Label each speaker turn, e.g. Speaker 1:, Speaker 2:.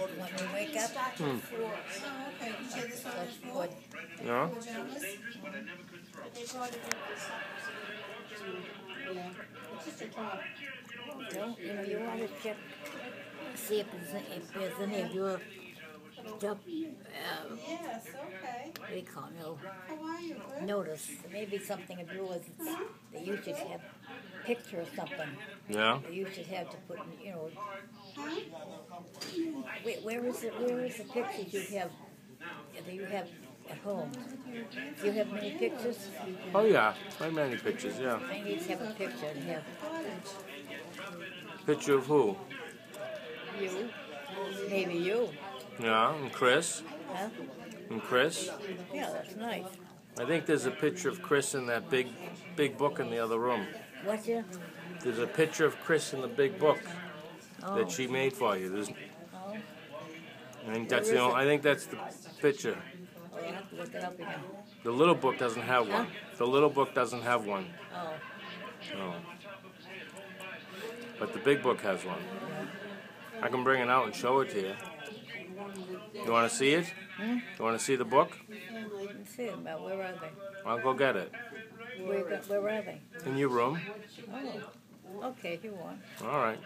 Speaker 1: When we wake up,
Speaker 2: Hmm.
Speaker 3: Oh, okay. You said this one was
Speaker 1: that's
Speaker 3: for
Speaker 1: good.
Speaker 2: Yeah?
Speaker 3: pajamas? Yeah. It's just a top.
Speaker 1: Don't, you want to check, see if there's any of your stuff,
Speaker 3: Yes, okay.
Speaker 1: what do you call it,
Speaker 3: How are you? Good?
Speaker 1: notice. There may be something of yours that you should have picture or something.
Speaker 2: Yeah?
Speaker 1: That you should have to put,
Speaker 3: Huh?
Speaker 1: where is the pictures you have that you have at home? Do you have many pictures?
Speaker 2: Oh, yeah. Quite many pictures, yeah.
Speaker 1: I need to have a picture and have
Speaker 2: Picture of who?
Speaker 1: you, maybe you,
Speaker 2: Yeah, and Chris.
Speaker 1: huh?
Speaker 2: And Chris.
Speaker 1: Yeah, that's nice.
Speaker 2: I think there's a picture of Chris in that big book in the other room.
Speaker 1: What's your?
Speaker 2: There's a picture of Chris in the big book
Speaker 1: Oh,
Speaker 2: that she made for you.
Speaker 1: oh,
Speaker 2: I think that's the only, I think that's the picture.
Speaker 1: I'll have to look it up again.
Speaker 2: The little book doesn't have one.
Speaker 1: Huh?
Speaker 2: The little book doesn't have one.
Speaker 1: Oh,
Speaker 2: No. But the big book has one. I can bring it out and show it to you. You want to see it? You want to see the book?
Speaker 1: let's see about where are they?
Speaker 2: I'll go get it.
Speaker 1: Where are they?
Speaker 2: In your room.
Speaker 1: Oh, okay, if you want.
Speaker 2: All right.